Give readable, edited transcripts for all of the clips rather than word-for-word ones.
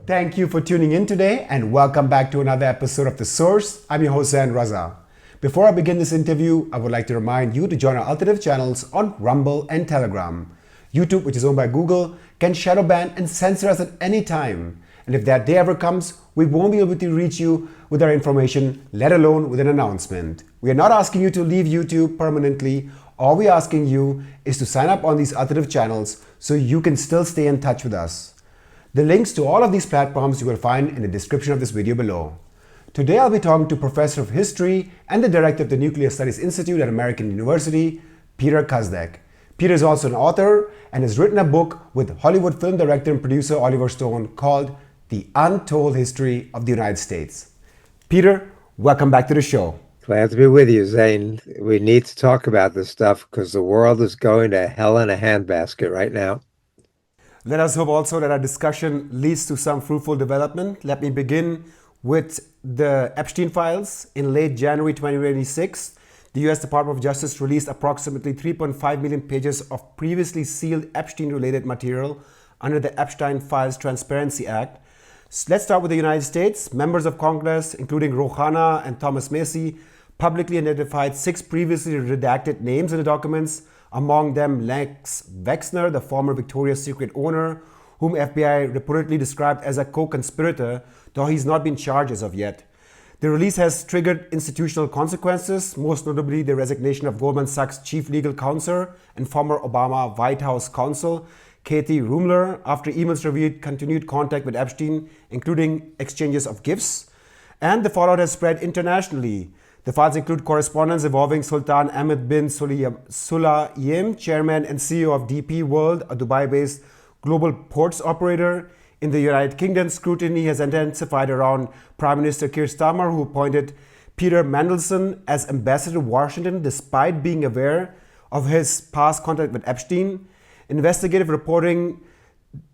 Thank you for tuning in today and welcome back to another episode of The Source. I'm your host, Zain Raza. Before I begin this interview, I would like to remind you to join our alternative channels on Rumble and Telegram. YouTube, which is owned by Google, can shadow ban and censor us at any time. And if that day ever comes, we won't be able to reach you with our information, let alone with an announcement. We are not asking you to leave YouTube permanently. All we're asking you is to sign up on these alternative channels so you can still stay in touch with us. The links to all of these platforms you will find in the description of this video below. Today I'll be talking to Professor of History and the Director of the Nuclear Studies Institute at American University, Peter Kuznick. Peter is also an author and has written a book with Hollywood film director and producer Oliver Stone called The Untold History of the United States. Peter, welcome back to the show. Glad to be with you, Zain. We need to talk about this stuff because the world is going to hell in a handbasket right now. Let us hope also that our discussion leads to some fruitful development. Let me begin with the Epstein Files. In late January 2026, the US Department of Justice released approximately 3.5 million pages of previously sealed Epstein-related material under the Epstein Files Transparency Act. Let's start with the United States. Members of Congress, including Rouhana and Thomas Massie, publicly identified 6 previously redacted names in the documents, among them Lex Wexner, the former Victoria's Secret owner, whom FBI reportedly described as a co-conspirator, though he's not been charged as of yet. The release has triggered institutional consequences, most notably the resignation of Goldman Sachs' chief legal counsel and former Obama White House counsel, Katie Rumler, after emails revealed continued contact with Epstein, including exchanges of gifts. And the fallout has spread internationally. The files include correspondence involving Sultan Ahmed bin Sulayem, chairman and CEO of DP World, a Dubai-based global ports operator. In the United Kingdom, scrutiny has intensified around Prime Minister Keir Starmer, who appointed Peter Mandelson as ambassador to Washington despite being aware of his past contact with Epstein. Investigative reporting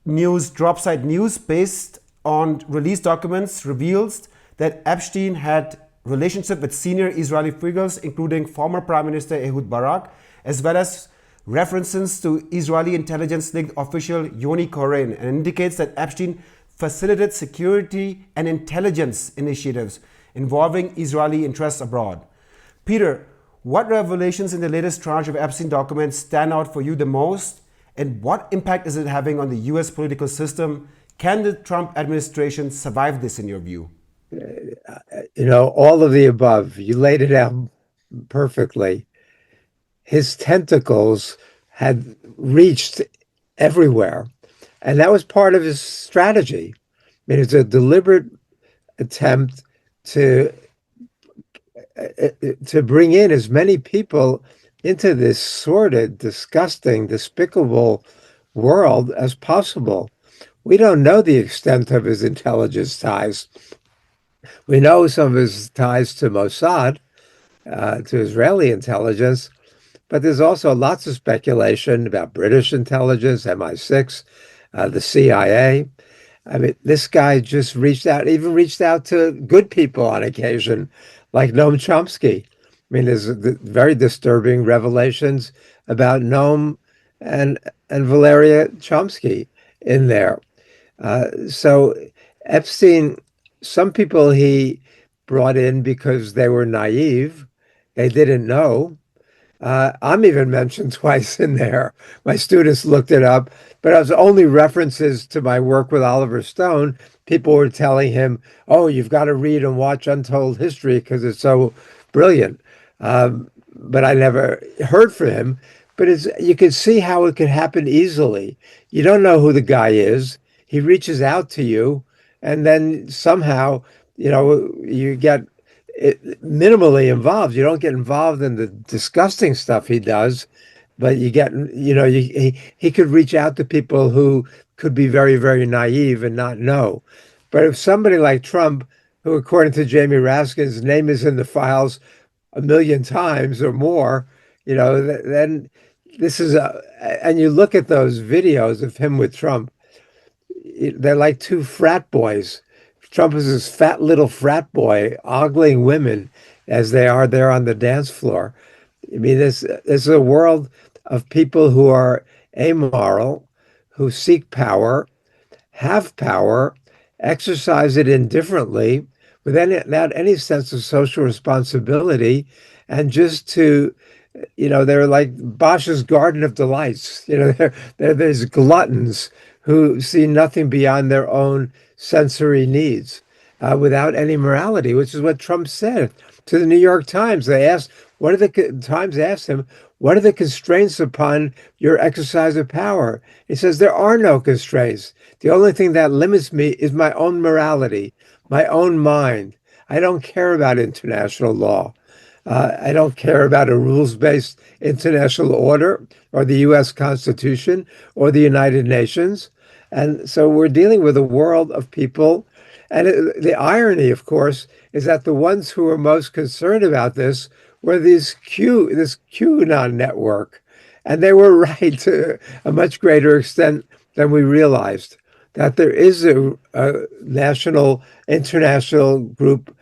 news, Dropside News, based on released documents, reveals that Epstein had relationship with senior Israeli figures, including former Prime Minister Ehud Barak, as well as references to Israeli intelligence-linked official Yoni Koren, and indicates that Epstein facilitated security and intelligence initiatives involving Israeli interests abroad. Peter, what revelations in the latest tranche of Epstein documents stand out for you the most, and what impact is it having on the US political system? Can the Trump administration survive this in your view? All of the above. You laid it out perfectly. His tentacles had reached everywhere, and that was part of his strategy. I mean, it's a deliberate attempt to bring in as many people into this sordid, disgusting, despicable world as possible. We don't know the extent of his intelligence ties. We know some of his ties to Mossad, to Israeli intelligence, but there's also lots of speculation about British intelligence, MI6, the CIA. I mean, this guy just even reached out to good people on occasion, like Noam Chomsky. I mean, there's very disturbing revelations about Noam and Valeria Chomsky in there. So Epstein, some people he brought in because they were naive. They didn't know. I'm even mentioned twice in there. My students looked it up, but it was only references to my work with Oliver Stone. People were telling him, oh, you've got to read and watch Untold History because it's so brilliant. But I never heard from him. But you can see how it could happen easily. You don't know who the guy is. He reaches out to you, and then somehow, you get minimally involved. You don't get involved in the disgusting stuff he does, but you get, he could reach out to people who could be very, very naive and not know. But if somebody like Trump, who according to Jamie Raskin's name is in the files 1 million times or more, then this is and you look at those videos of him with Trump, they're like 2 frat boys. Trump is this fat little frat boy ogling women as they are there on the dance floor. I mean, this is a world of people who are amoral, who seek power, have power, exercise it indifferently, without any sense of social responsibility, and just to, they're like Bosch's Garden of Delights. They're these gluttons who see nothing beyond their own sensory needs, without any morality, which is what Trump said to the New York Times. Times asked him, what are the constraints upon your exercise of power? He says, there are no constraints. The only thing that limits me is my own morality, my own mind. I don't care about international law. I don't care about a rules-based international order or the U.S. Constitution or the United Nations. And so we're dealing with a world of people. And the irony, of course, is that the ones who were most concerned about this were this QAnon network. And they were right to a much greater extent than we realized, that there is a international group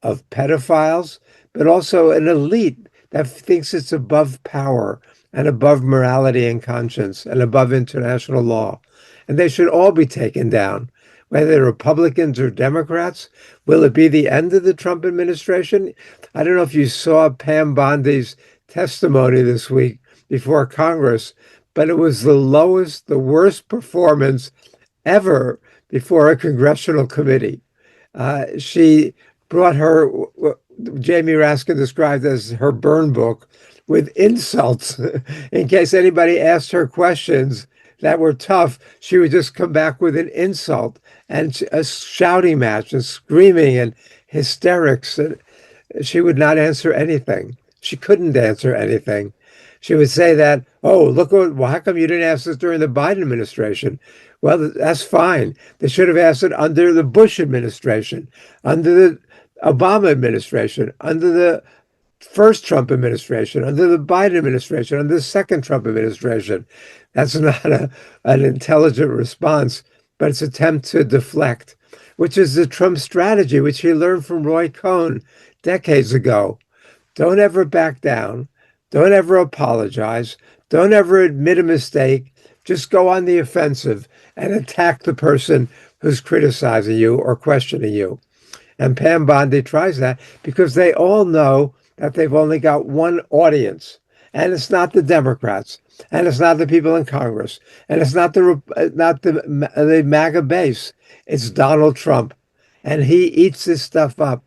of pedophiles, but also an elite that thinks it's above power and above morality and conscience and above international law. And they should all be taken down, whether they're Republicans or Democrats. Will it be the end of the Trump administration? I don't know if you saw Pam Bondi's testimony this week before Congress, but it was the worst performance ever before a congressional committee. She brought what Jamie Raskin described as her burn book with insults. In case anybody asked her questions that were tough, she would just come back with an insult and a shouting match and screaming and hysterics. And she would not answer anything. She couldn't answer anything. She would say that, oh, how come you didn't ask this during the Biden administration? Well, that's fine. They should have asked it under the Bush administration, under the Obama administration, under the first Trump administration, under the Biden administration, under the second Trump administration. That's not an intelligent response, but it's an attempt to deflect, which is the Trump strategy, which he learned from Roy Cohn decades ago. Don't ever back down. Don't ever apologize. Don't ever admit a mistake. Just go on the offensive and attack the person who's criticizing you or questioning you. And Pam Bondi tries that because they all know that they've only got one audience. And it's not the Democrats. And it's not the people in Congress. And it's not the MAGA base. It's Donald Trump. And he eats this stuff up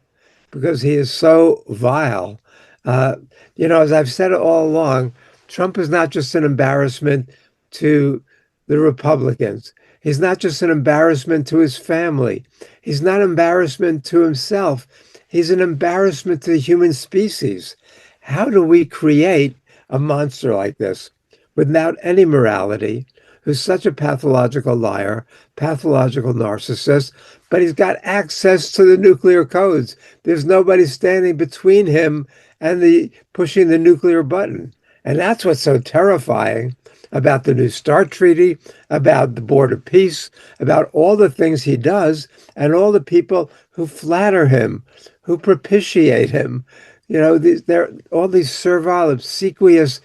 because he is so vile. As I've said all along, Trump is not just an embarrassment to the Republicans. He's not just an embarrassment to his family. He's not an embarrassment to himself. He's an embarrassment to the human species. How do we create a monster like this without any morality, who's such a pathological liar, pathological narcissist, but he's got access to the nuclear codes. There's nobody standing between him and pushing the nuclear button. And that's what's so terrifying about the New START treaty, about the Board of Peace, about all the things he does, and all the people who flatter him, who propitiate him. There are all these servile, obsequious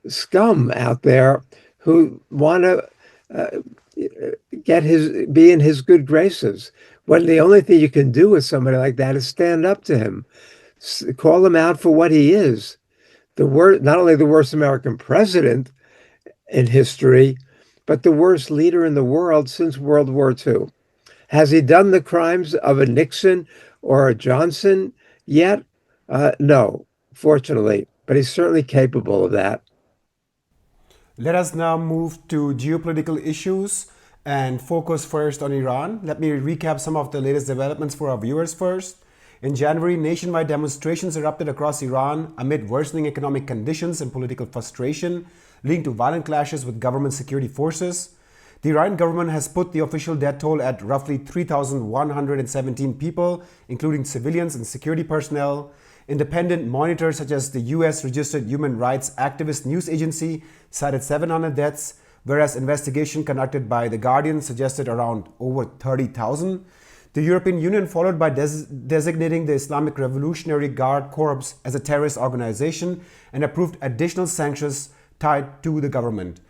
scum out there who want to be in his good graces, when the only thing you can do with somebody like that is stand up to him, call him out for what he is. Not only the worst American president in history, but the worst leader in the world since World War II. Has he done the crimes of a Nixon or a Johnson yet? No, fortunately, but he's certainly capable of that. Let us now move to geopolitical issues and focus first on Iran. Let me recap some of the latest developments for our viewers first. In January, nationwide demonstrations erupted across Iran amid worsening economic conditions and political frustration, leading to violent clashes with government security forces. The Iranian government has put the official death toll at roughly 3,117 people, including civilians and security personnel. Independent monitors such as the US-registered human rights activist news agency cited 700 deaths, whereas investigation conducted by The Guardian suggested around over 30,000. The European Union followed by designating the Islamic Revolutionary Guard Corps as a terrorist organization and approved additional sanctions tied to the government.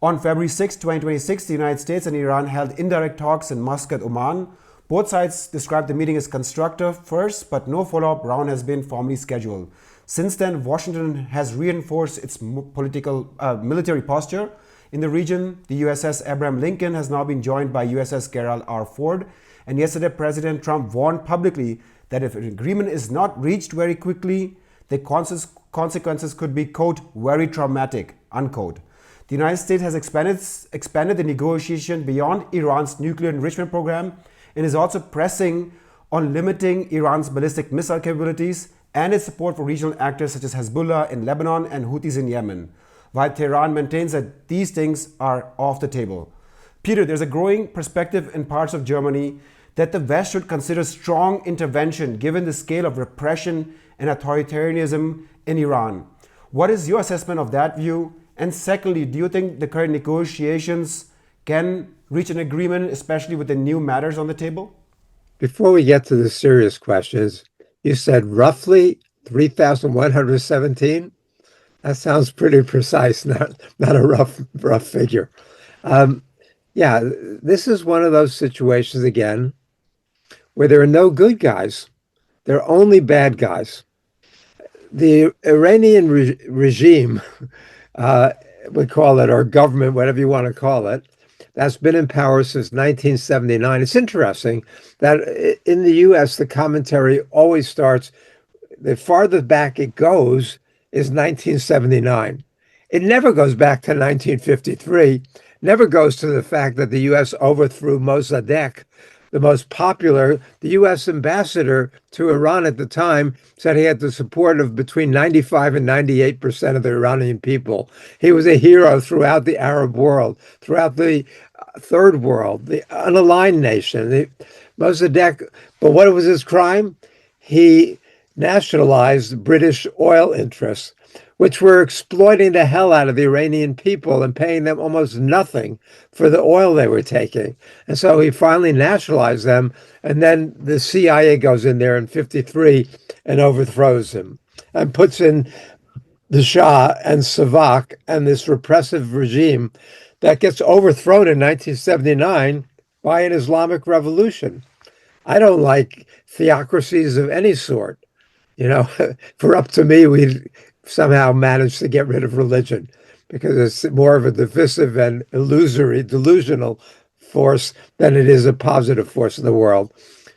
On February 6, 2026, the United States and Iran held indirect talks in Muscat, Oman. Both sides described the meeting as constructive first, but no follow-up round has been formally scheduled. Since then, Washington has reinforced its military posture in the region. The USS Abraham Lincoln has now been joined by USS Gerald R. Ford, and yesterday President Trump warned publicly that if an agreement is not reached very quickly, the consequences could be, quote, very traumatic, unquote. The United States has expanded the negotiation beyond Iran's nuclear enrichment program and is also pressing on limiting Iran's ballistic missile capabilities and its support for regional actors such as Hezbollah in Lebanon and Houthis in Yemen, while Tehran maintains that these things are off the table. Peter, there's a growing perspective in parts of Germany that the West should consider strong intervention given the scale of repression and authoritarianism in Iran. What is your assessment of that view? And secondly, do you think the current negotiations can reach an agreement, especially with the new matters on the table? Before we get to the serious questions, you said roughly 3,117. That sounds pretty precise, not a rough figure. Yeah, this is one of those situations again where there are no good guys. There are only bad guys. The Iranian regime, we call it, or government, whatever you want to call it, that's been in power since 1979. It's interesting that in the U.S., the commentary always starts, the farther back it goes is 1979. It never goes back to 1953, never goes to the fact that the U.S. overthrew Mossadegh, the most popular. The U.S. ambassador to Iran at the time said he had the support of between 95 and 98% of the Iranian people. He was a hero throughout the Arab world, throughout the Third World, the unaligned nation. Mossadegh, but what was his crime? He nationalized British oil interests, which were exploiting the hell out of the Iranian people and paying them almost nothing for the oil they were taking. And so he finally nationalized them, and then the CIA goes in there in 1953 and overthrows him and puts in the Shah and Savak and this repressive regime that gets overthrown in 1979 by an Islamic revolution. I don't like theocracies of any sort. You know, for up to me, we somehow managed to get rid of religion because it's more of a divisive and illusory, delusional force than it is a positive force in the world.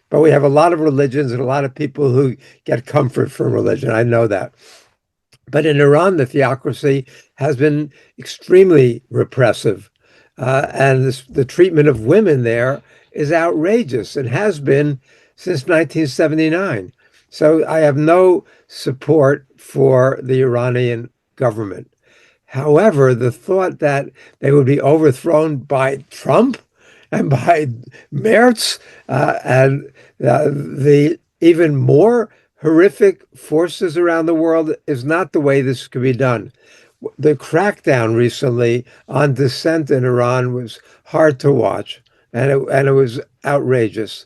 But we have a lot of religions and a lot of people who get comfort from religion. I know that. But in Iran, the theocracy has been extremely repressive. And the treatment of women there is outrageous and has been since 1979. So I have no support for the Iranian government. However, the thought that they would be overthrown by Trump and by Merz and the even more horrific forces around the world is not the way this could be done. The crackdown recently on dissent in Iran was hard to watch, and it was outrageous.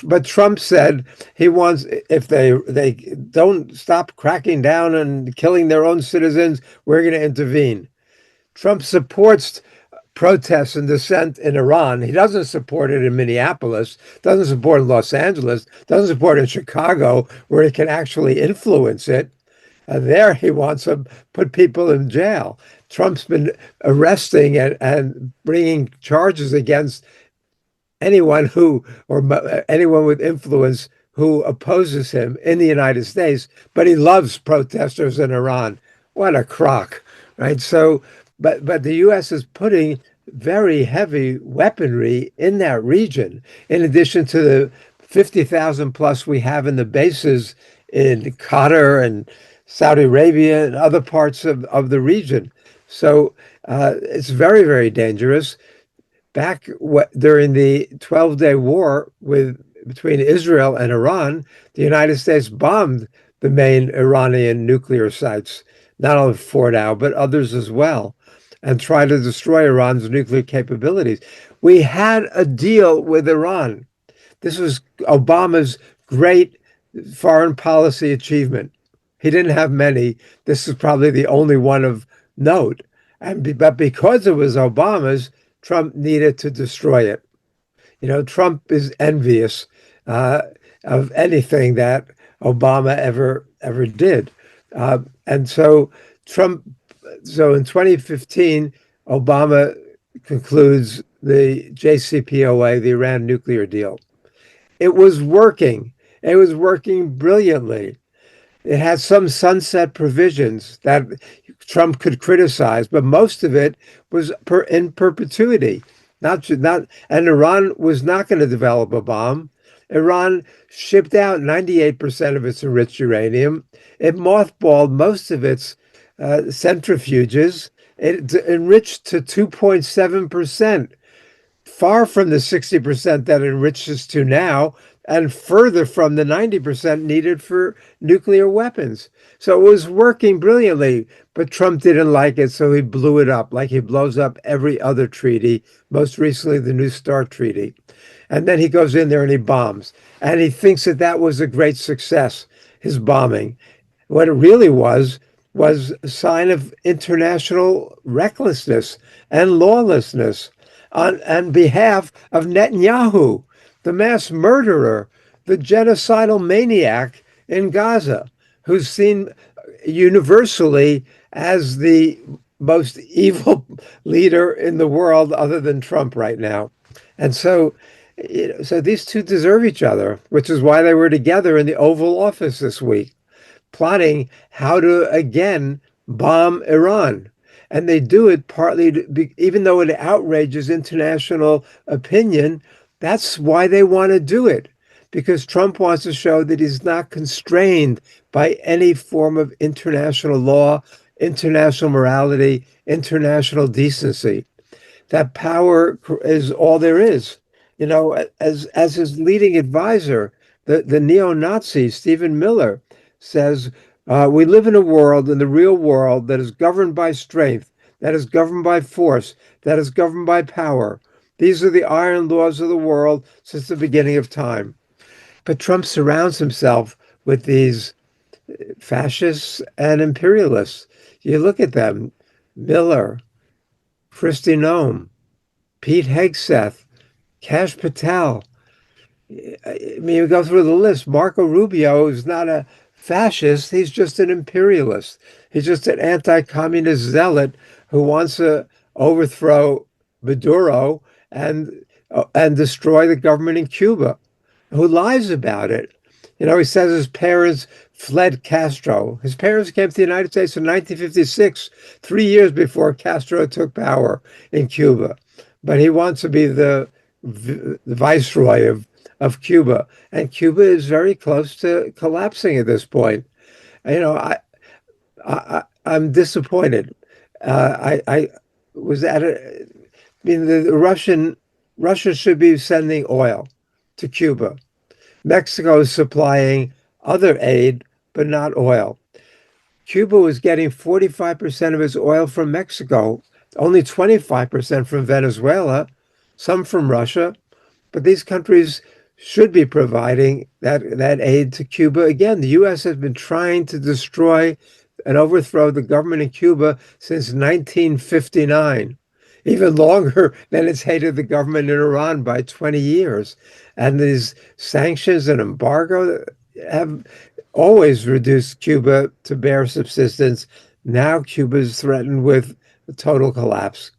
But Trump said he wants, if they don't stop cracking down and killing their own citizens, we're going to intervene. Trump supports protests and dissent in Iran. He doesn't support it in Minneapolis, doesn't support it in Los Angeles, doesn't support it in Chicago, where he can actually influence it. There he wants to put people in jail. Trump's been arresting and bringing charges against anyone anyone with influence who opposes him in the United States, but he loves protesters in Iran. What a crock, right? So, but the U.S. is putting very heavy weaponry in that region, in addition to the 50,000 plus we have in the bases in Qatar and Saudi Arabia and other parts of the region. So it's very, very dangerous. Back during the 12-day war between Israel and Iran, the United States bombed the main Iranian nuclear sites, not only Fordow, but others as well, and tried to destroy Iran's nuclear capabilities. We had a deal with Iran. This was Obama's great foreign policy achievement. He didn't have many. This is probably the only one of note. But because it was Obama's, Trump needed to destroy it. Trump is envious uh, of anything that Obama ever did, and so Trump. So in 2015, Obama concludes the JCPOA, the Iran nuclear deal. It was working. It was working brilliantly. It had some sunset provisions that Trump could criticize, but most of it was in perpetuity. And Iran was not going to develop a bomb. Iran shipped out 98% of its enriched uranium. It mothballed most of its centrifuges. It enriched to 2.7%, far from the 60% that it enriches to now, and further from the 90% needed for nuclear weapons. So it was working brilliantly, but Trump didn't like it, so he blew it up like he blows up every other treaty, most recently the New START treaty. And then he goes in there and he bombs. And he thinks that that was a great success, his bombing. What it really was a sign of international recklessness and lawlessness on behalf of Netanyahu, the mass murderer, the genocidal maniac in Gaza, who's seen universally as the most evil leader in the world other than Trump right now. And so these two deserve each other, which is why they were together in the Oval Office this week, plotting how to again bomb Iran. And they do it partly, even though it outrages international opinion, that's why they want to do it. Because Trump wants to show that he's not constrained by any form of international law, international morality, international decency. That power is all there is. As his leading advisor, the neo-Nazi Stephen Miller says, we live in a world, in the real world, that is governed by strength, that is governed by force, that is governed by power. These are the iron laws of the world since the beginning of time. But Trump surrounds himself with these fascists and imperialists. You look at them, Miller, Kristi Noem, Pete Hegseth, Kash Patel. I mean, you go through the list. Marco Rubio is not a fascist. He's just an imperialist. He's just an anti-communist zealot who wants to overthrow Maduro and destroy the government in Cuba, who lies about it. He says his parents fled Castro. His parents came to the United States in 1956, 3 years before Castro took power in Cuba. But he wants to be the viceroy of Cuba. And Cuba is very close to collapsing at this point. I'm disappointed. I was at a, I mean, Russia should be sending oil to Cuba. Mexico is supplying other aid, but not oil. Cuba was getting 45% of its oil from Mexico, only 25% from Venezuela, some from Russia. But these countries should be providing that aid to Cuba. Again, the U.S. has been trying to destroy and overthrow the government in Cuba since 1959, even longer than it's hated the government in Iran by 20 years. And these sanctions and embargo have always reduced Cuba to bare subsistence. Now Cuba is threatened with a total collapse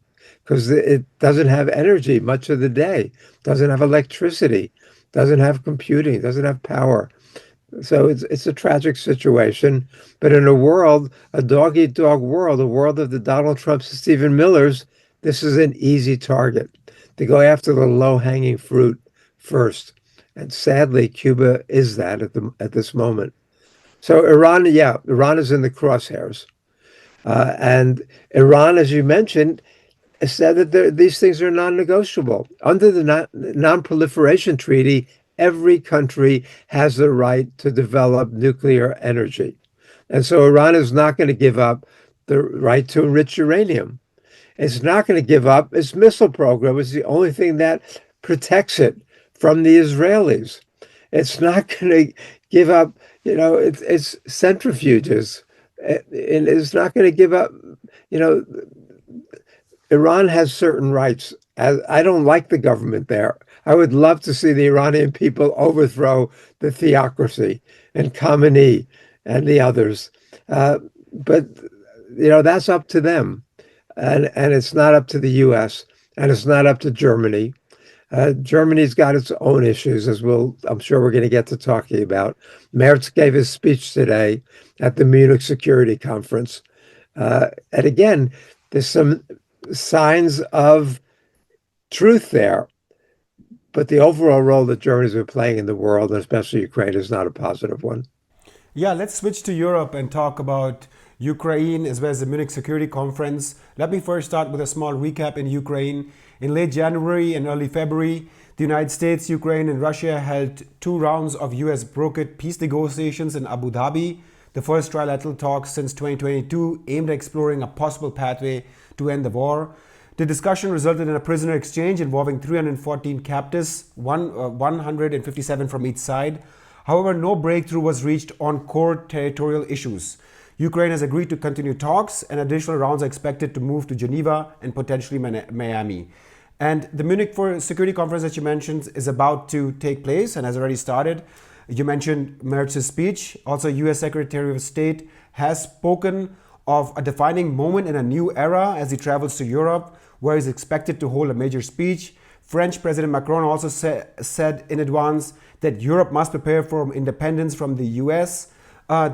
because it doesn't have energy much of the day, doesn't have electricity, doesn't have computing, doesn't have power. So it's a tragic situation. But in a dog-eat-dog world, a world of the Donald Trumps and Stephen Millers, this is an easy target to go after the low-hanging fruit first. And sadly, Cuba is that at this moment. So Iran is in the crosshairs. And Iran, as you mentioned, said that these things are non-negotiable. Under the Non-Proliferation Treaty, every country has the right to develop nuclear energy. And so Iran is not going to give up the right to enrich uranium. It's not going to give up its missile program. It's the only thing that protects it from the Israelis. It's not going to give up, its centrifuges. It's not going to give up, Iran has certain rights I don't like the government there. I would love to see the Iranian people overthrow the theocracy and Khamenei and the others. Uh, but that's up to them, and it's not up to the U.S. and it's not up to Germany. Germany's got its own issues, as I'm sure we're going to get to talking about. Merz gave his speech today at the Munich Security Conference. And again, there's some signs of truth there, but the overall role that Germany's been playing in the world, and especially Ukraine, is not a positive one. Yeah, let's switch to Europe and talk about Ukraine as well as the Munich Security Conference. Let me first start with a small recap in Ukraine. In late January and early February, the United States, Ukraine, and Russia held two rounds of US brokered peace negotiations in Abu Dhabi. The first trilateral talks since 2022 aimed at exploring a possible pathway to end the war. The discussion resulted in a prisoner exchange involving 314 captives, 157 from each side. However, no breakthrough was reached on core territorial issues. Ukraine has agreed to continue talks, and additional rounds are expected to move to Geneva and potentially Miami. And the Munich Security Conference that you mentioned is about to take place and has already started. You mentioned Merz's speech. Also, US Secretary of State has spoken of a defining moment in a new era as he travels to Europe, where he's expected to hold a major speech. French President Macron also said in advance that Europe must prepare for independence from the US.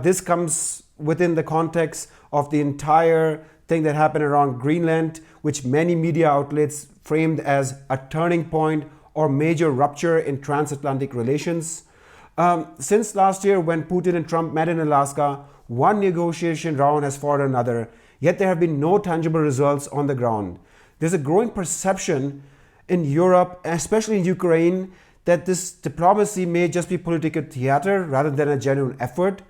This comes within the context of the entire thing that happened around Greenland, which many media outlets framed as a turning point or major rupture in transatlantic relations. Since last year, when Putin and Trump met in Alaska, one negotiation round has followed another, yet there have been no tangible results on the ground. There's a growing perception in Europe, especially in Ukraine, that this diplomacy may just be political theater rather than a genuine effort.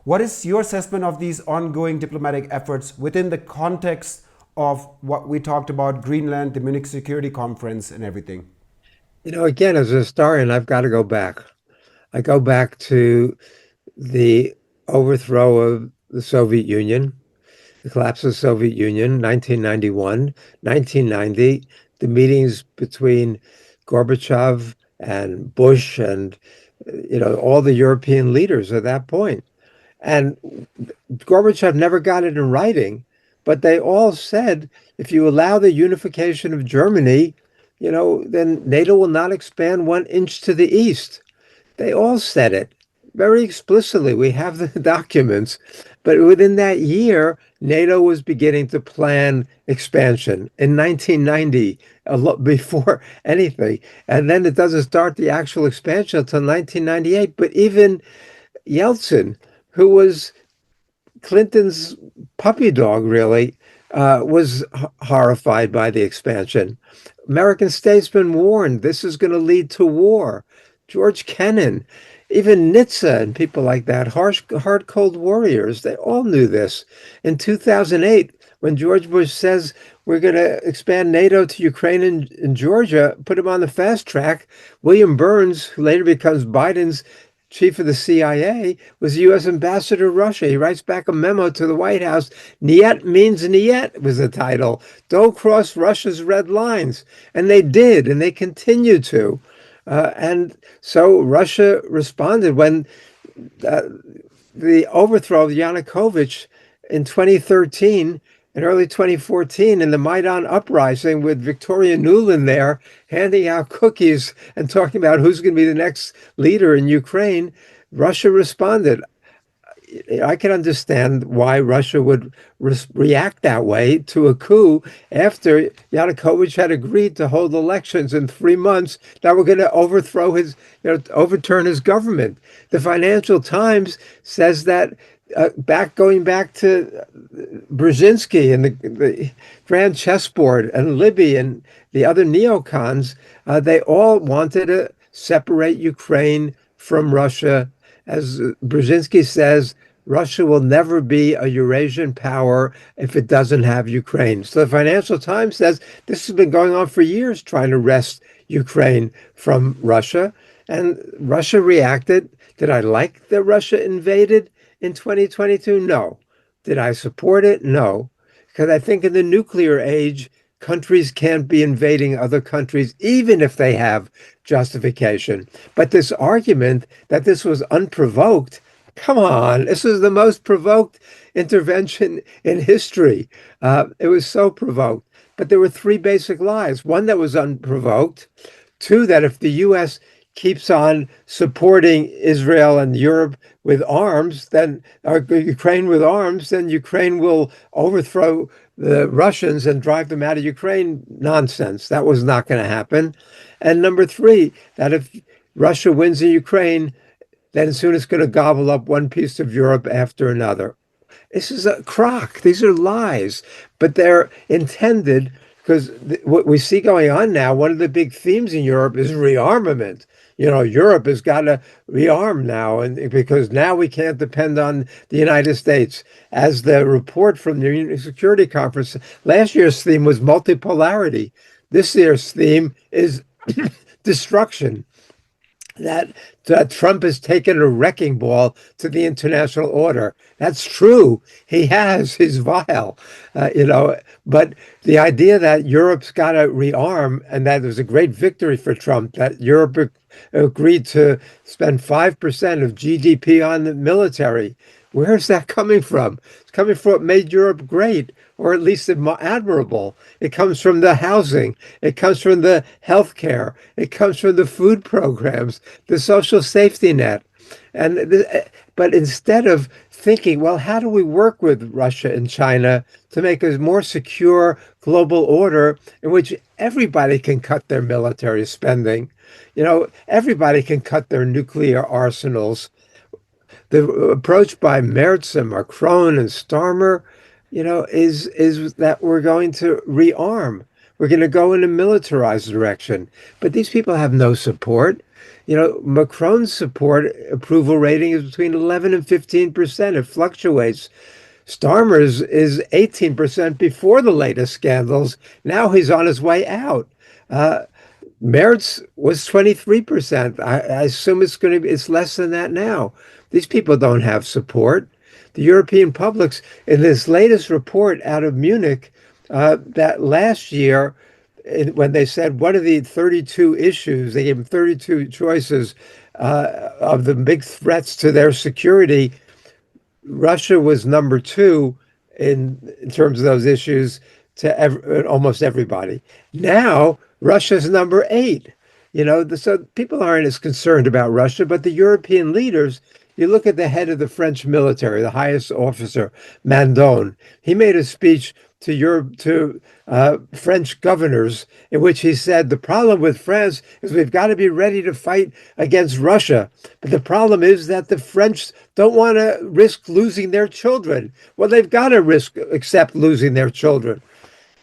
What is your assessment of these ongoing diplomatic efforts within the context of what we talked about, Greenland, the Munich Security Conference, and everything? Again, as a historian, I've got to go back. I go back to the overthrow of the Soviet Union, the collapse of the Soviet Union, 1991, 1990, the meetings between Gorbachev and Bush and all the European leaders at that point. And Gorbachev never got it in writing, but they all said if you allow the unification of Germany, then NATO will not expand 1 inch to the east. They all said it very explicitly. We have the documents. But within that year, NATO was beginning to plan expansion in 1990, a lot before anything. And then it doesn't start the actual expansion until 1998. But even Yeltsin, who was Clinton's puppy dog, really, was horrified by the expansion. American statesmen warned this is going to lead to war. George Kennan, even Nitze and people like that, hard, cold warriors, they all knew this. In 2008, when George Bush says we're going to expand NATO to Ukraine and Georgia, put him on the fast track, William Burns, who later becomes Biden's chief of the CIA, was U.S. ambassador to Russia. He writes back a memo to the White House. Niet means niet was the title. Don't cross Russia's red lines. And they did, and they continue to. And so Russia responded when the overthrow of Yanukovych in 2013 and early 2014 in the Maidan uprising with Victoria Nuland there handing out cookies and talking about who's going to be the next leader in Ukraine. Russia responded. I can understand why Russia would react that way to a coup after Yanukovych had agreed to hold elections in 3 months that were going to overturn his government. The Financial Times says that going back to Brzezinski and the Grand Chessboard and Libby and the other neocons, they all wanted to separate Ukraine from Russia. As Brzezinski says, Russia will never be a Eurasian power if it doesn't have Ukraine. So the Financial Times says this has been going on for years, trying to wrest Ukraine from Russia. And Russia reacted. Did I like that Russia invaded in 2022? No. Did I support it? No. Because I think in the nuclear age, countries can't be invading other countries, even if they have justification. But this argument that this was unprovoked, come on, this is the most provoked intervention in history. It was so provoked. But there were three basic lies. One, that was unprovoked. Two, that if the U.S. keeps on supporting Israel and Europe with arms, then or Ukraine with arms, then Ukraine will overthrow the Russians and drive them out of Ukraine. Nonsense. That was not going to happen. And number three, that if Russia wins in Ukraine, then soon it's going to gobble up one piece of Europe after another. This is a crock. These are lies, but they're intended because what we see going on now, one of the big themes in Europe is rearmament. Europe has got to rearm now, and because now we can't depend on the United States. As the report from the Munich Security Conference, last year's theme was multipolarity. This year's theme is destruction. That Trump has taken a wrecking ball to the international order. That's true. He has. He's vile, But the idea that Europe's got to rearm and that was a great victory for Trump, that Europe agreed to spend 5% of GDP on the military. Where is that coming from? It's coming from what made Europe great, or at least admirable. It comes from the housing. It comes from the healthcare. It comes from the food programs, the social safety net. But instead of thinking, well, how do we work with Russia and China to make a more secure global order in which everybody can cut their military spending? Everybody can cut their nuclear arsenals. The approach by Merz and Macron and Starmer, is that we're going to rearm. We're going to go in a militarized direction. But these people have no support. Macron's support approval rating is between 11 and 15%. It fluctuates. Starmer's is 18% before the latest scandals. Now he's on his way out. Merz was 23%. I assume it's less than that now. These people don't have support. The European publics, in this latest report out of Munich, that last year, when they said, what are the 32 issues, they gave them 32 choices of the big threats to their security. Russia was number two in terms of those issues to almost everybody. Now, Russia's number 8. So people aren't as concerned about Russia, but the European leaders, you look at the head of the French military, the highest officer, Mandon. He made a speech to French governors in which he said the problem with France is we've got to be ready to fight against Russia. But the problem is that the French don't want to risk losing their children. Well, they've got to accept losing their children.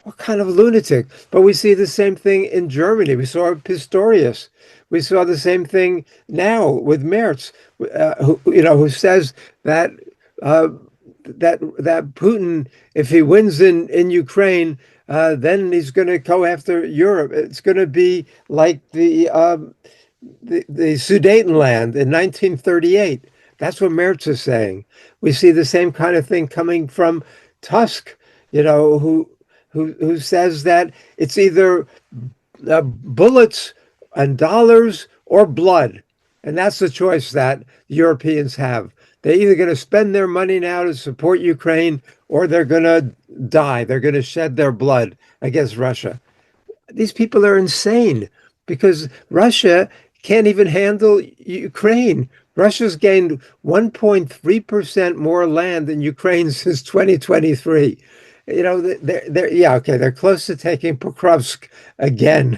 What kind of lunatic? But we see the same thing in Germany. We saw Pistorius. We saw the same thing now with Merz, who says that that Putin, if he wins in Ukraine, then he's going to go after Europe. It's going to be like the Sudetenland in 1938. That's what Merz is saying. We see the same kind of thing coming from Tusk, who says that it's either bullets and dollars or blood. And that's the choice that Europeans have. They're either going to spend their money now to support Ukraine or they're going to die. They're going to shed their blood against Russia. These people are insane because Russia can't even handle Ukraine. Russia's gained 1.3% more land than Ukraine since 2023. They're close to taking Pokrovsk again.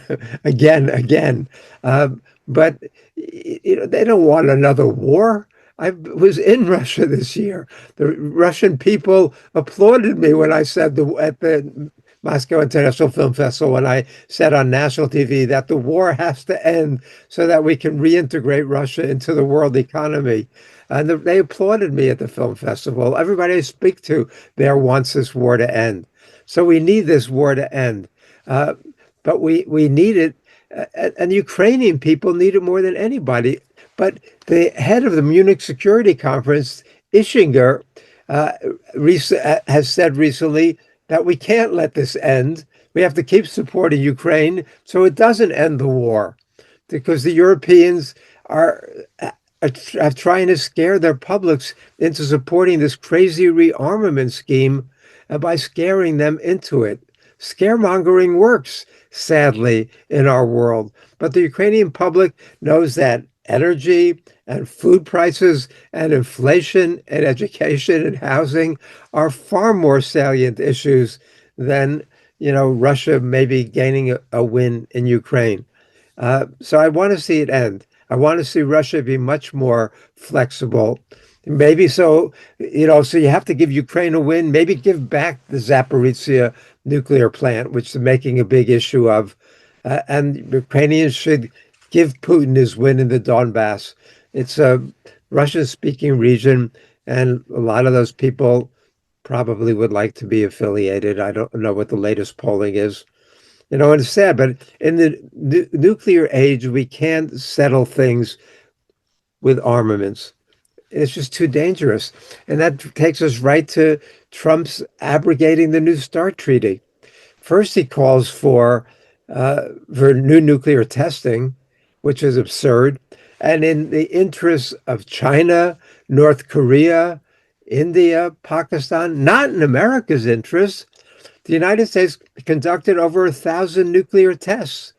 But they don't want another war. I was in Russia this year. The Russian people applauded me when I said at the Moscow International Film Festival, when I said on national TV that the war has to end so that we can reintegrate Russia into the world economy. And they applauded me at the film festival. Everybody I speak to there wants this war to end. So we need this war to end. But we need it. And the Ukrainian people need it more than anybody. But the head of the Munich Security Conference, Ischinger, has said recently that we can't let this end We have to keep supporting Ukraine so it doesn't end the war, because the Europeans are, are trying to scare their publics into supporting this crazy rearmament scheme by scaring them into it. Scaremongering works, sadly, in our world. But the Ukrainian public knows that energy and food prices and inflation and education and housing are far more salient issues than, Russia maybe gaining a win in Ukraine. So I want to see it end. I want to see Russia be much more flexible. Maybe so, so you have to give Ukraine a win. Maybe give back the Zaporizhia nuclear plant, which they're making a big issue of. And Ukrainians should give Putin his win in the Donbass. It's a Russian-speaking region, and a lot of those people probably would like to be affiliated. I don't know what the latest polling is. And it's sad, but in the nuclear age, we can't settle things with armaments. It's just too dangerous. And that takes us right to Trump's abrogating the New START treaty. First, he calls for new nuclear testing, which is absurd. And in the interests of China, North Korea, India, Pakistan, not in America's interests, the United States conducted over 1,000 nuclear tests.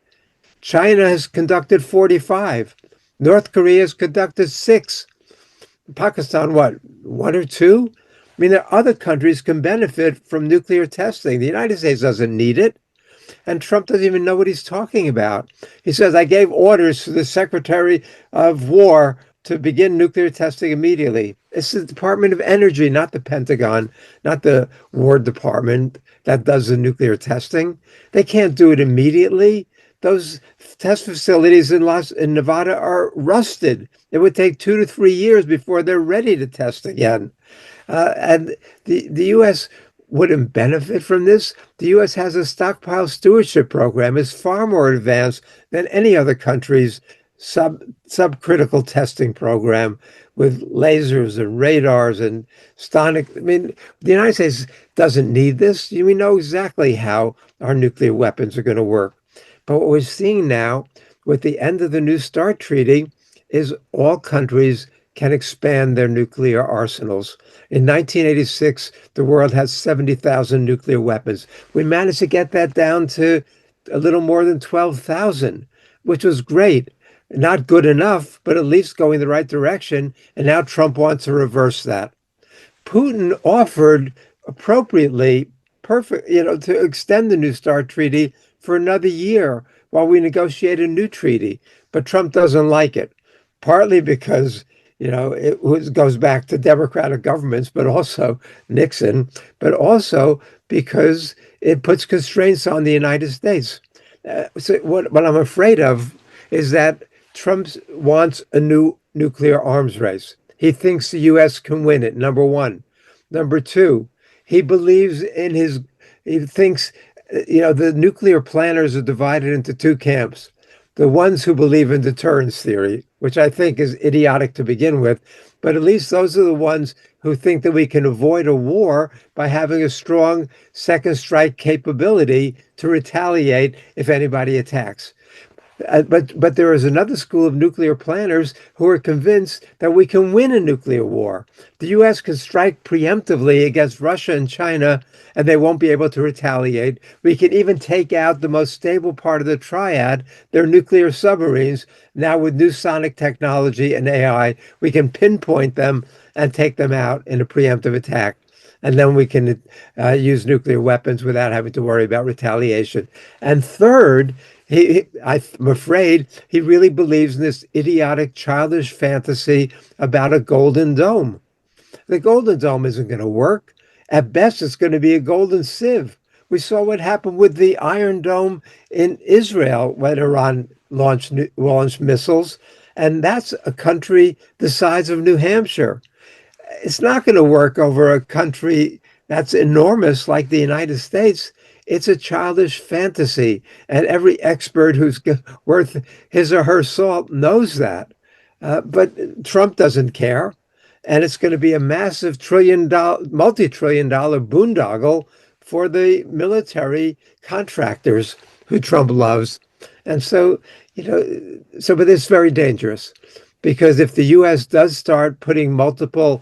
China has conducted 45. North Korea has conducted 6. Pakistan, what, 1 or 2? I mean, there are other countries can benefit from nuclear testing. The United States doesn't need it. And Trump doesn't even know what he's talking about. He says, I gave orders to the Secretary of War to begin nuclear testing immediately. It's the Department of Energy, not the Pentagon, not the War Department that does the nuclear testing. They can't do it immediately. Those test facilities in Nevada are rusted. It would take 2 to 3 years before they're ready to test again. And the U.S. wouldn't benefit from this. The U.S. has a stockpile stewardship program. It's far more advanced than any other country's subcritical testing program with lasers and radars and sonic. I mean, the United States doesn't need this. We know exactly how our nuclear weapons are going to work. But what we're seeing now with the end of the New START treaty is all countries can expand their nuclear arsenals. In 1986, the world had 70,000 nuclear weapons. We managed to get that down to a little more than 12,000, which was great. Not good enough, but at least going the right direction. And now Trump wants to reverse that. Putin offered appropriately, to extend the New START treaty for another year while we negotiate a new treaty. But Trump doesn't like it, partly because it goes back to Democratic governments, but also Nixon, but also because it puts constraints on the United States. So what I'm afraid of is that Trump wants a new nuclear arms race. He thinks the U.S. can win it, number one. Number two, he thinks, the nuclear planners are divided into 2 camps. The ones who believe in deterrence theory, which I think is idiotic to begin with, but at least those are the ones who think that we can avoid a war by having a strong second strike capability to retaliate if anybody attacks. But there is another school of nuclear planners who are convinced that we can win a nuclear war. The U.S. can strike preemptively against Russia and China, and they won't be able to retaliate. We can even take out the most stable part of the triad, their nuclear submarines. Now with new sonic technology and AI, we can pinpoint them and take them out in a preemptive attack. And then we can use nuclear weapons without having to worry about retaliation. And third, I'm afraid he really believes in this idiotic, childish fantasy about a golden dome. The golden dome isn't going to work. At best, it's going to be a golden sieve. We saw what happened with the Iron Dome in Israel when Iran launched missiles, and that's a country the size of New Hampshire. It's not going to work over a country that's enormous like the United States. It's a childish fantasy, and every expert who's worth his or her salt knows that. But Trump doesn't care, and it's going to be a massive multi-trillion dollar boondoggle for the military contractors who Trump loves. And so, but it's very dangerous because if the U.S. does start putting multiple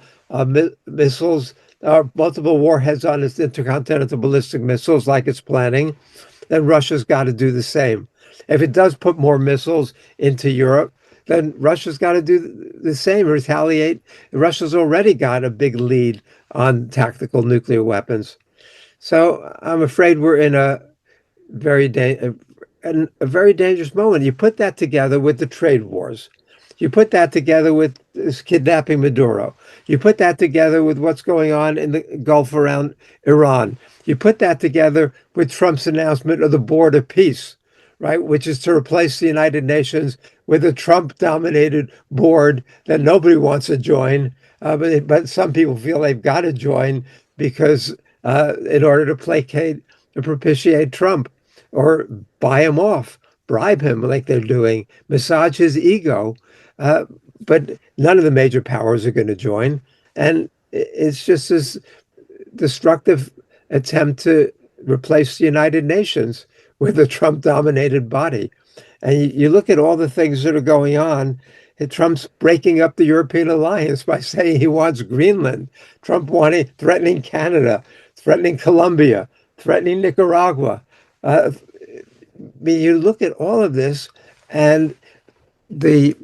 missiles, multiple warheads on its intercontinental ballistic missiles like it's planning, then Russia's got to do the same. If it does put more missiles into Europe, then Russia's got to do the same, retaliate. Russia's already got a big lead on tactical nuclear weapons. So I'm afraid we're in very da- a very dangerous moment. You put that together with the trade wars. You put that together with this kidnapping Maduro. You put that together with what's going on in the Gulf around Iran. You put that together with Trump's announcement of the Board of Peace, right, which is to replace the United Nations with a Trump-dominated board that nobody wants to join, but some people feel they've got to join because in order to placate and propitiate Trump or buy him off, bribe him like they're doing, massage his ego. Uh, but none of the major powers are going to join. And it's just this destructive attempt to replace the United Nations with a Trump dominated body. And you look at all the things that are going on. Trump's breaking up the European alliance by saying he wants Greenland. Threatening Canada, threatening Colombia, threatening Nicaragua. I mean, you look at all of this, and the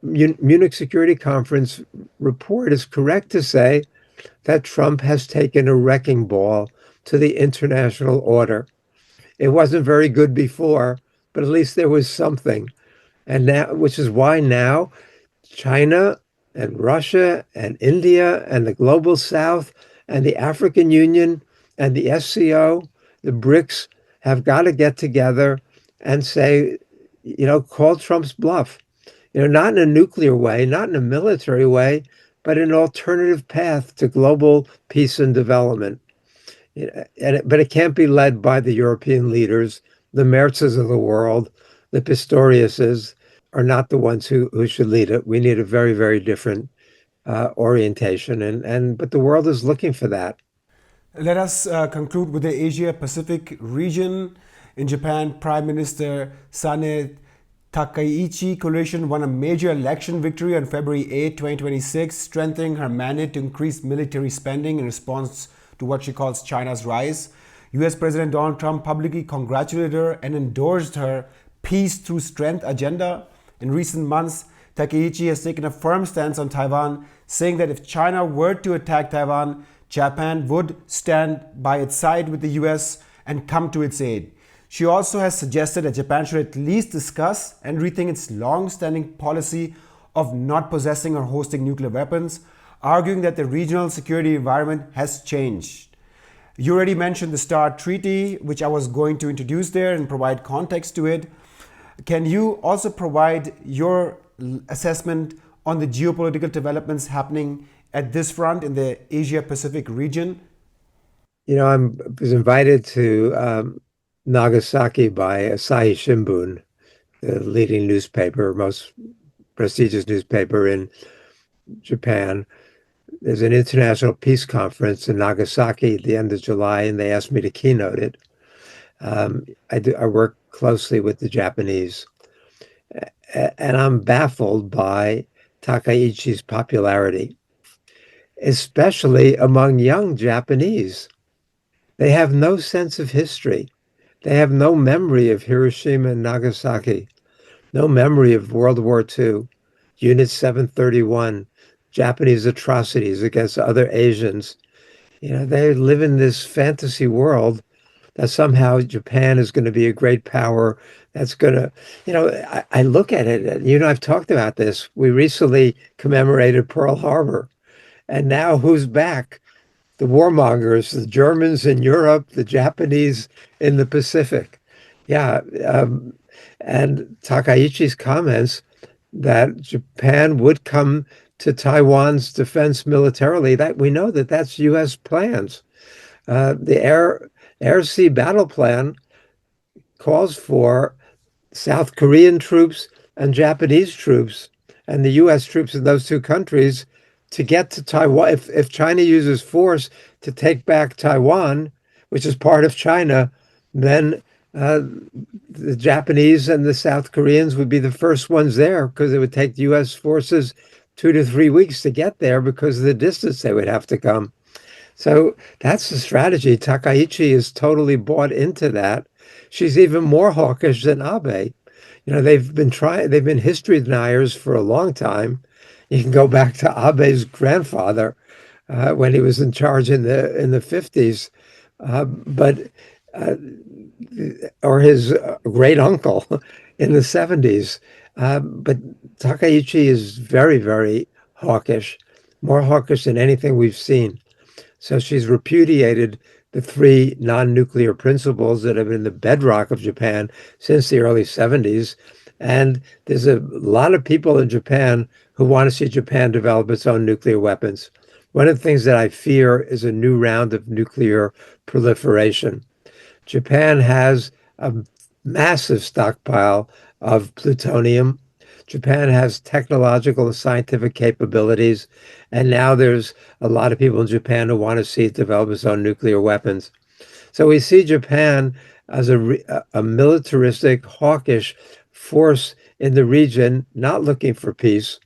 Munich Security Conference report is correct to say that Trump has taken a wrecking ball to the international order. It wasn't very good before, but at least there was something. And now, which is why now China and Russia and India and the global South and the African Union and the SCO, the BRICS, have got to get together and say, call Trump's bluff. Not in a nuclear way, not in a military way, but an alternative path to global peace and development. But it can't be led by the European leaders. The Merzes of the world, the Pistoriuses are not the ones who should lead it. We need a very, very different orientation, but the world is looking for that. Let us conclude with the Asia Pacific region. In Japan, Prime Minister Sane Takaichi coalition won a major election victory on February 8, 2026, strengthening her mandate to increase military spending in response to what she calls China's rise. US President Donald Trump publicly congratulated her and endorsed her peace through strength agenda. In recent months, Takaichi has taken a firm stance on Taiwan, saying that if China were to attack Taiwan, Japan would stand by its side with the US and come to its aid. She also has suggested that Japan should at least discuss and rethink its long-standing policy of not possessing or hosting nuclear weapons, arguing that the regional security environment has changed. You already mentioned the START Treaty, which I was going to introduce there and provide context to it. Can you also provide your assessment on the geopolitical developments happening at this front in the Asia Pacific region? I was invited to Nagasaki by Asahi Shimbun, the leading newspaper, most prestigious newspaper in Japan. There's an international peace conference in Nagasaki at the end of July, and they asked me to keynote it. I work closely with the Japanese, and I'm baffled by Takaichi's popularity, especially among young Japanese. They have no sense of history. They have no memory of Hiroshima and Nagasaki, no memory of World War II, Unit 731, Japanese atrocities against other Asians. They live in this fantasy world that somehow Japan is going to be a great power that's going to, I look at it, and, I've talked about this. We recently commemorated Pearl Harbor, and now who's back? The warmongers, the Germans in Europe, the Japanese in the Pacific. Yeah. And Takaichi's comments that Japan would come to Taiwan's defense militarily, that we know that that's U.S. plans. The air-sea battle plan calls for South Korean troops and Japanese troops and the U.S. troops in those two countries to get to Taiwan. If China uses force to take back Taiwan, which is part of China, then the Japanese and the South Koreans would be the first ones there because it would take U.S. forces 2 to 3 weeks to get there because of the distance they would have to come. So that's the strategy. Takaichi is totally bought into that. She's even more hawkish than Abe. They've been history deniers for a long time. You can go back to Abe's grandfather when he was in charge in the 50s, but or his great uncle in the 70s. But Takaichi is very, very hawkish, more hawkish than anything we've seen. So she's repudiated the three non-nuclear principles that have been the bedrock of Japan since the early 70s. And there's a lot of people in Japan who want to see Japan develop its own nuclear weapons. One of the things that I fear is a new round of nuclear proliferation. Japan has a massive stockpile of plutonium. Japan has technological and scientific capabilities, and now there's a lot of people in Japan who want to see it develop its own nuclear weapons. So we see Japan as a militaristic, hawkish force in the region, not looking for peace,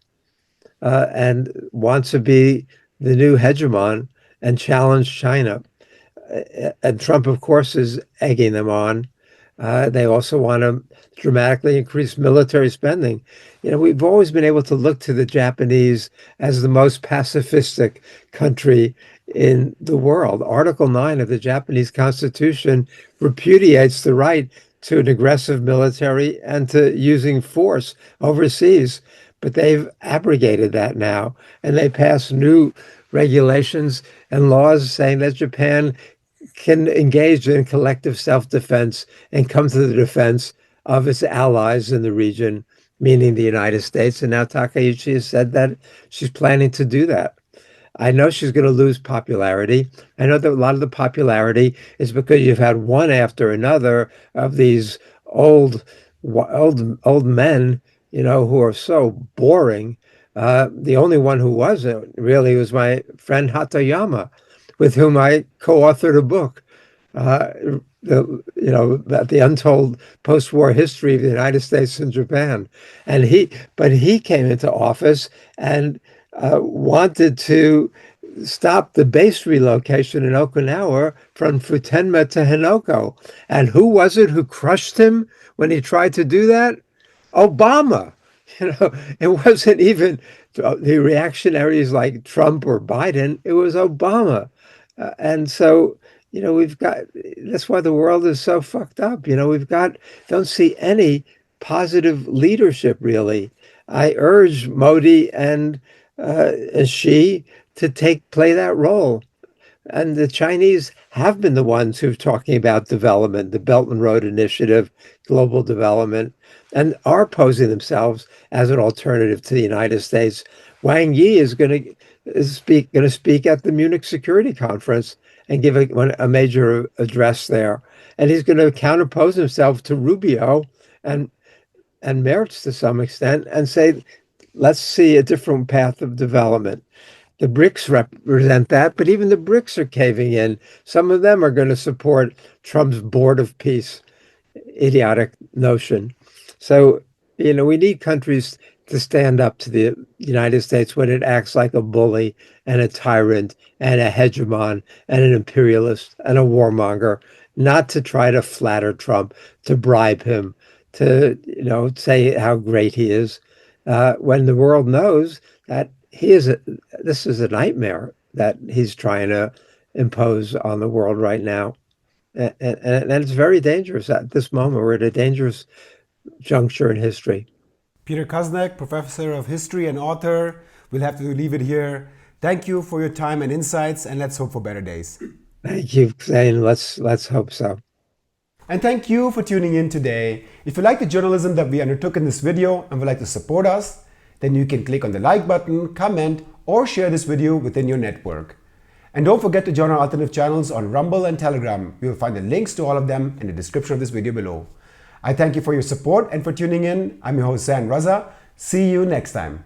and wants to be the new hegemon and challenge China. And Trump, of course, is egging them on. They also want to dramatically increase military spending. We've always been able to look to the Japanese as the most pacifistic country in the world. Article 9 of the Japanese Constitution repudiates the right to an aggressive military and to using force overseas. But they've abrogated that now, and they passed new regulations and laws saying that Japan can engage in collective self-defense and come to the defense of its allies in the region, meaning the United States. And now Takaichi has said that she's planning to do that. I know she's going to lose popularity. I know that a lot of the popularity is because you've had one after another of these old men, who are so boring. The only one who wasn't really was my friend Hatoyama, with whom I co-authored a book, about the untold post-war history of the United States and Japan. And he came into office and wanted to stop the base relocation in Okinawa from Futenma to Henoko. And who was it who crushed him when he tried to do that? Obama. It wasn't even the reactionaries like Trump or Biden. It was Obama. And so, that's why the world is so fucked up. Don't see any positive leadership, really. I urge Modi and Xi to play that role. And the Chinese have been the ones who've talking about development, the Belt and Road Initiative, global development, and are posing themselves as an alternative to the United States. Wang Yi is going to speak at the Munich Security Conference and give a major address there, and he's going to counterpose himself to Rubio and Merz to some extent, and say, let's see a different path of development. The BRICS represent that, but even the BRICS are caving in. Some of them are going to support Trump's Board of Peace idiotic notion. So, we need countries to stand up to the United States when it acts like a bully and a tyrant and a hegemon and an imperialist and a warmonger, not to try to flatter Trump, to bribe him, to, say how great he is, when the world knows that this is a nightmare that he's trying to impose on the world right now. And it's very dangerous at this moment. We're at a dangerous juncture in history. Peter Kuznick, professor of history and author. We'll have to leave it here. Thank you for your time and insights, and let's hope for better days. Thank you, Zain. Let's hope so. And thank you for tuning in today. If you like the journalism that we undertook in this video and would like to support us, then you can click on the like button, comment, or share this video within your network. And don't forget to join our alternative channels on Rumble and Telegram. You will find the links to all of them in the description of this video below. I thank you for your support and for tuning in. I'm your host, Zain Raza. See you next time.